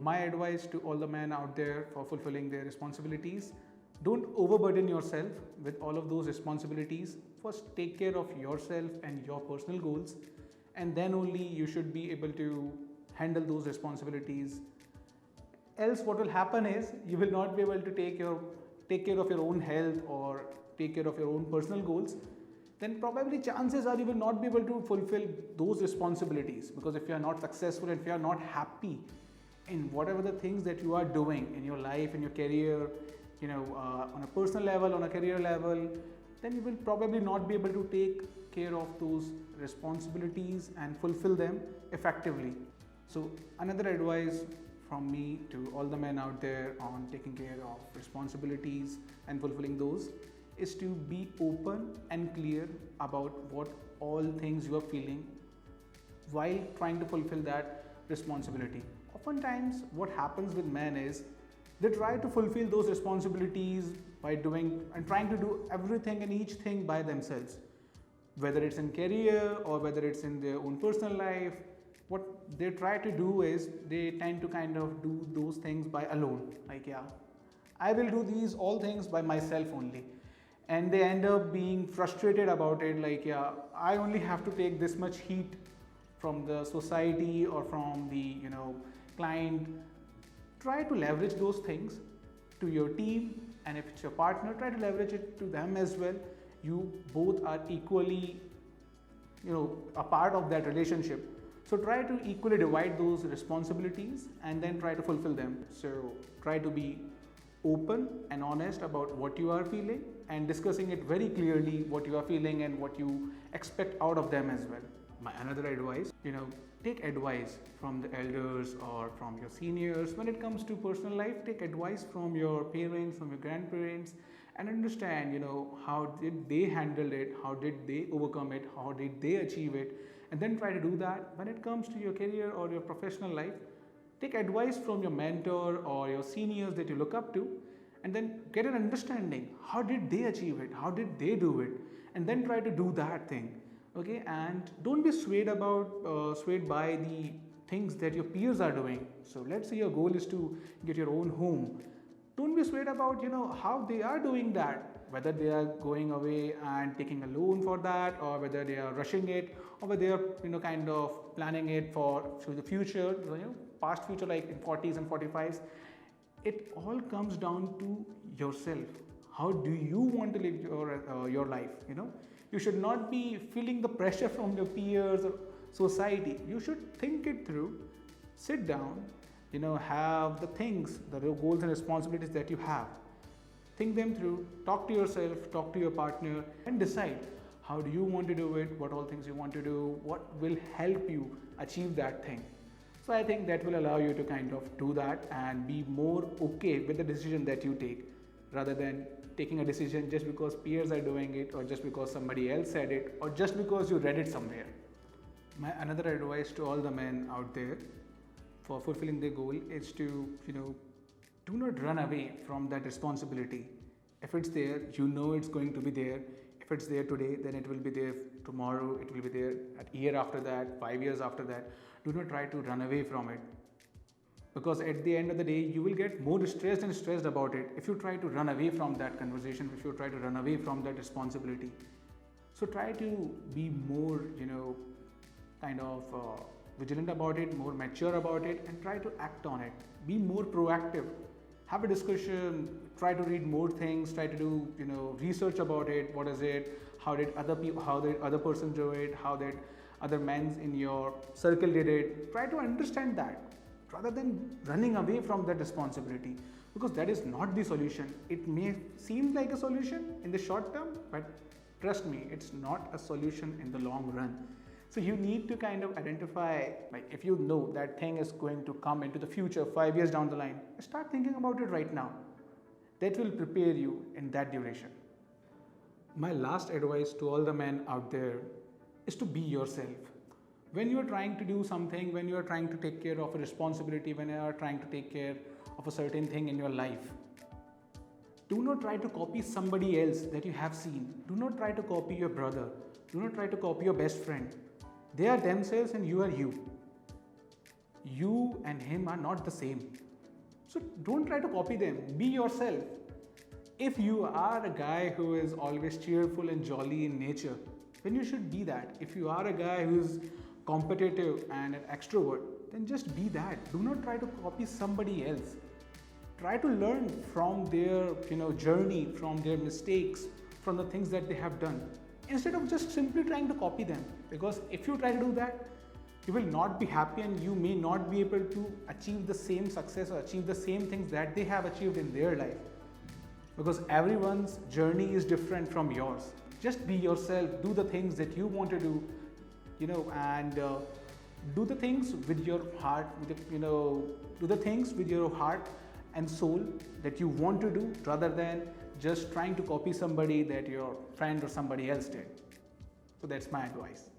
my advice to all the men out there for fulfilling their responsibilities: don't overburden yourself with all of those responsibilities. First, take care of yourself and your personal goals, and then only you should be able to handle those responsibilities. Else what will happen is you will not be able to take care of your own health or take care of your own personal goals. Then probably chances are you will not be able to fulfill those responsibilities, because if you are not successful and if you are not happy in whatever the things that you are doing in your life, in your career, on a personal level, on a career level, then you will probably not be able to take care of those responsibilities and fulfill them effectively. So another advice from me to all the men out there on taking care of responsibilities and fulfilling those is to be open and clear about what all things you are feeling while trying to fulfill that responsibility. Oftentimes what happens with men is they try to fulfill those responsibilities by doing and trying to do everything and each thing by themselves, whether it's in career or whether it's in their own personal life. What they try to do is they tend to kind of do those things by alone, like, yeah, I will do these all things by myself only, and they end up being frustrated about it, like, yeah, I only have to take this much heat from the society or from the client. Try to leverage those things to your team, and if it's your partner, try to leverage it to them as well. You both are equally a part of that relationship, so try to equally divide those responsibilities and then try to fulfill them. So try to be open and honest about what you are feeling and discussing it very clearly, what you are feeling and what you expect out of them as well. My another advice, take advice from the elders or from your seniors. When it comes to personal life, take advice from your parents, from your grandparents, and understand, how did they handle it, how did they overcome it, how did they achieve it, and then try to do that. When it comes to your career or your professional life, take advice from your mentor or your seniors that you look up to, and then get an understanding, how did they achieve it, how did they do it, and then try to do that thing. Okay, and don't be swayed by the things that your peers are doing. So let's say your goal is to get your own home. Don't be swayed about how they are doing that, whether they are going away and taking a loan for that, or whether they are rushing it, or whether they are kind of planning it for the future, past future, like in 40s and 45s. It all comes down to yourself. How do you want to live your life? You should not be feeling the pressure from your peers or society. You should think it through, sit down, have the things, the goals and responsibilities that you have. Think them through, talk to yourself, talk to your partner, and decide how do you want to do it, what all things you want to do, what will help you achieve that thing. So I think that will allow you to kind of do that and be more okay with the decision that you take, rather than taking a decision just because peers are doing it, or just because somebody else said it, or just because you read it somewhere. My another advice to all the men out there for fulfilling their goal is to, do not run away from that responsibility. If it's there, it's going to be there. If it's there today, then it will be there tomorrow, it will be there a year after that, 5 years after that. Do not try to run away from it, because at the end of the day, you will get more stressed and stressed about it if you try to run away from that conversation, if you try to run away from that responsibility. So try to be more, vigilant about it, more mature about it, and try to act on it. Be more proactive. Have a discussion, try to read more things, try to do, research about it. What is it? How did other person do it? How did other men in your circle did it? Try to understand that, rather than running away from that responsibility, because that is not the solution. It may seem like a solution in the short term, but trust me, it's not a solution in the long run. So you need to kind of identify, like, if you know that thing is going to come into the future 5 years down the line, start thinking about it right now. That will prepare you in that duration. My last advice to all the men out there is to be yourself. When you are trying to do something, when you are trying to take care of a responsibility, when you are trying to take care of a certain thing in your life, do not try to copy somebody else that you have seen. Do not try to copy your brother. Do not try to copy your best friend. They are themselves and you are you. you and him are not the same. So don't try to copy them. Be yourself. If you are a guy who is always cheerful and jolly in nature, then you should be that. If you are a guy who is competitive and an extrovert, then just be that. Do not try to copy somebody else. Try to learn from their journey, from their mistakes, from the things that they have done, instead of just simply trying to copy them. Because if you try to do that, you will not be happy and you may not be able to achieve the same success or achieve the same things that they have achieved in their life. Because everyone's journey is different from yours. Just be yourself, do the things that you want to do, and do the things with your heart, do the things with your heart and soul that you want to do, rather than just trying to copy somebody that your friend or somebody else did. So that's my advice.